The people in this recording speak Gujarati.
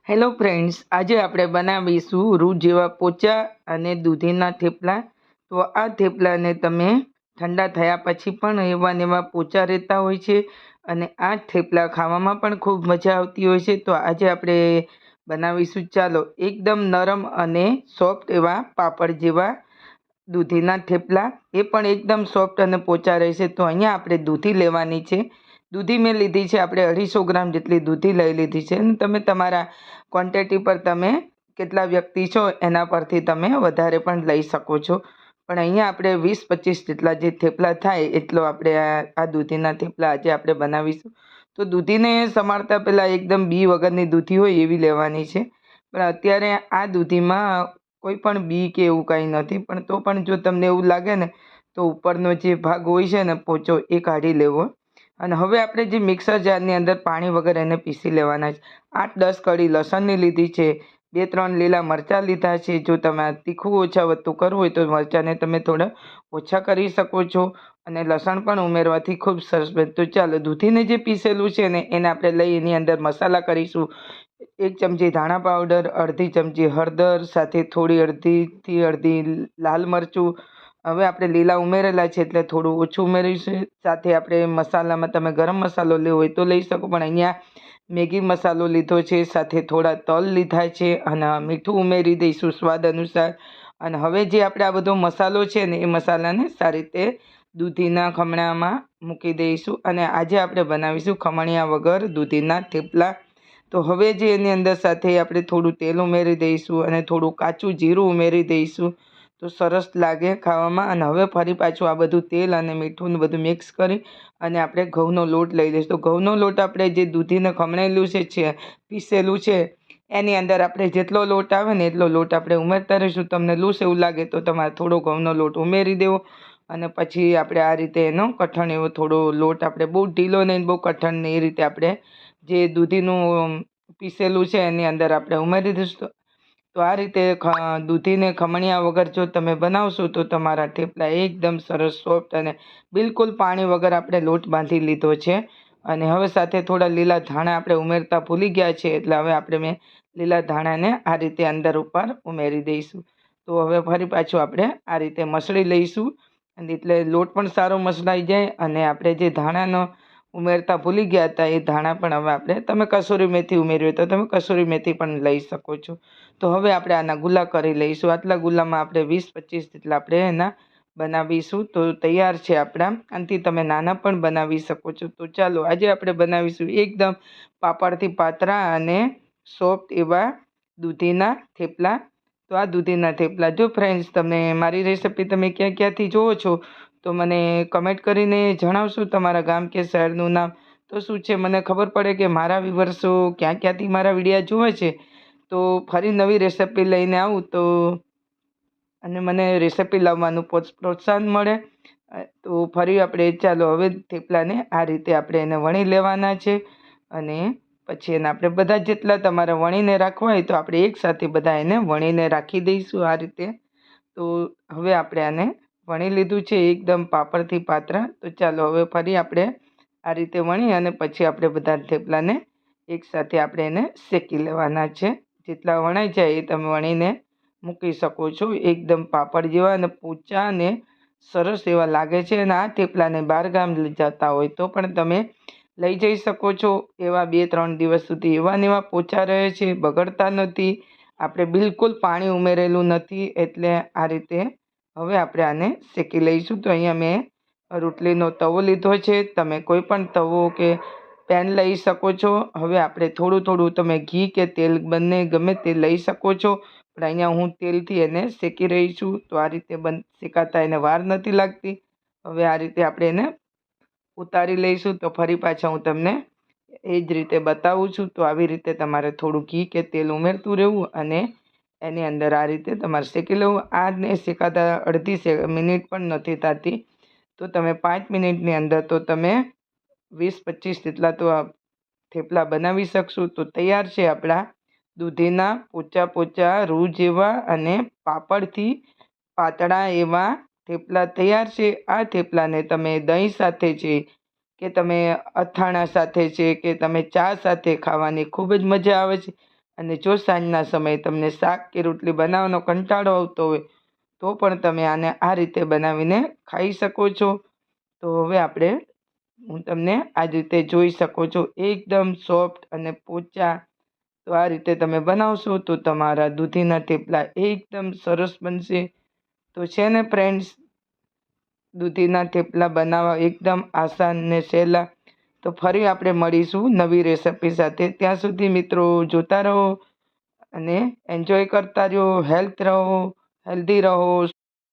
હેલો ફ્રેન્ડ્સ, આજે આપણે બનાવીશું રૂ જેવા પોચા અને દૂધીના થેપલા. તો આ થેપલાને તમે ઠંડા થયા પછી પણ એવા ને એવા પોચા રહેતા હોય છે અને આ થેપલા ખાવામાં પણ ખૂબ મજા આવતી હોય છે. તો આજે આપણે બનાવીશું, ચાલો, એકદમ નરમ અને સોફ્ટ એવા પાપડ જેવા દૂધીના થેપલા. એ પણ એકદમ સોફ્ટ અને પોચા રહેશે. તો અહીંયા આપણે દૂધી લેવાની છે. દૂધી મેં લીધી છે, આપણે 250 ગ્રામ જેટલી દૂધી લઈ લીધી છે. અને તમે તમારા ક્વોન્ટિટી પર તમે કેટલા વ્યક્તિ છો એના પરથી તમે વધારે પણ લઈ શકો છો. પણ અહીંયા આપણે 20-25 જેટલા જે થેપલા થાય એટલો આપણે આ દૂધીના થેપલા આજે આપણે બનાવીશું. તો દૂધીને સમારતા પહેલાં એકદમ બી વગરની દૂધી હોય એવી લેવાની છે. પણ અત્યારે આ દૂધીમાં કોઈ પણ બી કે એવું કાંઈ નથી. પણ તો પણ જો તમને એવું લાગે ને તો ઉપરનો જે ભાગ હોય છે ને પોચો, એ કાઢી લેવો. અને હવે આપણે જે મિક્સર જારની અંદર પાણી વગર એને પીસી લેવાના છે. 8-10 કળી લસણની લીધી છે, 2-3 લીલા મરચાં લીધા છે. જો તમે તીખું ઓછા વધતું કરવું હોય તો મરચાંને તમે થોડા ઓછા કરી શકો છો અને લસણ પણ ઉમેરવાથી ખૂબ સરસ બને. તો ચાલો, દૂધીને જે પીસેલું છે ને એને આપણે લઈ એની અંદર મસાલા કરીશું. 1 ચમચી ધાણા પાવડર, અડધી ચમચી હળદર, સાથે થોડી અડધીથી અડધી લાલ મરચું. હવે આપણે લીલા ઉમેરેલા છે એટલે થોડું ઓછું ઉમેરીશું. સાથે આપણે મસાલામાં તમે ગરમ મસાલો લેવો હોય તો લઈ શકો, પણ અહીંયા મેગી મસાલો લીધો છે. સાથે થોડા તલ લીધા છે અને મીઠું ઉમેરી દઈશું સ્વાદ અનુસાર. અને હવે જે આપણે આ બધો મસાલો છે ને એ મસાલાને સારી રીતે દૂધીના ખમણામાં મૂકી દઈશું. અને આજે આપણે બનાવીશું ખમણિયા વગર દૂધીના થેપલા. તો હવે જે એની અંદર સાથે આપણે થોડું તેલ ઉમેરી દઈશું અને થોડું કાચું જીરું ઉમેરી દઈશું તો સરસ લાગે ખાવામાં. અને હવે ફરી પાછું આ બધું તેલ અને મીઠું બધું મિક્સ કરી અને આપણે ઘઉંનો લોટ લઈ લઈશું. તો ઘઉંનો લોટ આપણે જે દૂધીને ખમણેલું છે પીસેલું છે એની અંદર આપણે જેટલો લોટ આવે ને એટલો લોટ આપણે ઉમેરતા રહીશું. તમને લૂસ એવું લાગે તો તમારે થોડો ઘઉંનો લોટ ઉમેરી દેવો. અને પછી આપણે આ રીતે એનો કઠણ એવો થોડો લોટ, આપણે બહુ ઢીલો નહીં બહુ કઠણ નહીં, એ રીતે આપણે જે દૂધીનું પીસેલું છે એની અંદર આપણે ઉમેરી દઈશું. તો આ રીતે દૂધીને ખમણિયા વગર જો તમે બનાવશો તો તમારા થેપલા એકદમ સરસ સોફ્ટ અને બિલકુલ પાણી વગર આપણે લોટ બાંધી લીધો છે. અને હવે સાથે થોડા લીલા ધાણા આપણે ઉમેરતા ભૂલી ગયા છે એટલે હવે મેં લીલા ધાણાને આ રીતે અંદર ઉપર ઉમેરી દઈશું. તો હવે ફરી પાછું આપણે આ રીતે મસળી લઈશું અને એટલે લોટ પણ સારો મસળાઈ જાય. અને આપણે જે ધાણાનો ઉમેરતા ભૂલી ગયા હતા એ ધાણા પણ હવે તમે કસૂરી મેથી ઉમેરી હોય તો તમે કસૂરી મેથી પણ લઈ શકો છો. તો હવે આપણે આના ગુલ્લા કરી લઈશું. આટલા ગુલ્લામાં આપણે 20-25 જેટલા આપણે એના બનાવીશું. તો તૈયાર છે આપણા. આનાથી તમે નાના પણ બનાવી શકો છો. તો ચાલો, આજે આપણે બનાવીશું એકદમ પાપડથી પાતળા અને સોફ્ટ એવા દૂધીના થેપલા. તો આ દૂધીના થેપલા, જો ફ્રેન્ડ્સ તમે મારી રેસિપી તમે ક્યાં ક્યાંથી જુઓ છો તો મને કમેન્ટ કરીને જણાવશો તમારા ગામ કે શહેરનું નામ. તો શું છે, મને ખબર પડે કે મારા વ્યુઅર્સો ક્યાં ક્યાંથી મારા વિડીયા જુએ છે. તો ફરી નવી રેસિપી લઈને આવું તો અને મને રેસિપી લાવવાનું પ્રોત્સાહન મળે. તો ફરી આપણે ચાલો હવે થેપલાને આ રીતે આપણે એને વણી લેવાના છે. અને પછી એને આપણે બધા જેટલા તમારે વણીને રાખવા હોય તો આપણે એકસાથે બધા એને વણીને રાખી દઈશું આ રીતે. તો હવે આપણે આને વણી લીધું છે એકદમ પાપડથી પાતળા. તો ચાલો હવે ફરી આપણે આ રીતે વણી અને પછી આપણે બધા થેપલાને એકસાથે આપણે એને શેકી લેવાના છે. જેટલા વણાઈ જાય એ તમે વણીને મૂકી શકો છો. એકદમ પાપડ જેવા અને પોચા અને સરસ એવા લાગે છે. અને આ થેપલાને બહાર ગામ જતા હોય તો પણ તમે લઈ જઈ શકો છો. એવા 2-3 દિવસ સુધી એવા ને એવા પોચા રહે છે, બગડતા નથી. આપણે બિલકુલ પાણી ઉમેરેલું નથી. એટલે આ રીતે હવે આપણે આને શેકી લઈશું. તો અહીંયા મેં રોટલીનો તવો લીધો છે. તમે કોઈ પણ તવો કે પેન લઈ શકો છો. હવે આપણે થોડું થોડું તમે ઘી કે તેલ બંને ગમે તે લઈ શકો છો. પણ અહીંયા હું તેલથી એને શેકી રહી છું. તો આ રીતે શેકાતા એને વાર નથી લાગતી. હવે આ રીતે આપણે એને ઉતારી લઈશું. તો ફરી પાછા હું તમને એ જ રીતે બતાવું છું. તો આવી રીતે તમારે થોડું ઘી કે તેલ ઉમેરતું રહેવું અને એની અંદર આ રીતે તમારે શેકી લેવું. આને શેકાતા અડધી મિનિટ પણ નથી થતી. તો તમે 5 મિનિટની અંદર તો તમે 20-25 જેટલા તો આ થેપલા બનાવી શકશું. તો તૈયાર છે આપણા દૂધીના પોચા પોચા રૂ જેવા અને પાપડથી પાતળા એવા થેપલા તૈયાર છે. આ થેપલાને તમે દહીં સાથે છે કે તમે અથાણા સાથે છે કે તમે ચા સાથે ખાવાની ખૂબ જ મજા આવે છે. અને જો સાંજના સમયે તમને શાક કે રોટલી બનાવવાનો કંટાળો આવતો હોય તો પણ તમે આને આ રીતે બનાવીને ખાઈ શકો છો. તો હવે હું તમને આ રીતે જોઈ શકો છો, એકદમ સોફ્ટ અને પોચા. તો આ રીતે તમે બનાવશો તો તમારા દૂધીના થેપલા એકદમ સરસ બનશે. તો છે ને ફ્રેન્ડ્સ, દૂધીના થેપલા બનાવવા એકદમ આસાન ને સહેલા. તો ફરી આપણે મળીશું નવી રેસિપી સાથે. ત્યાં સુધી મિત્રો જોતા રહો અને એન્જોય કરતા રહો. હેલ્ધી રહો.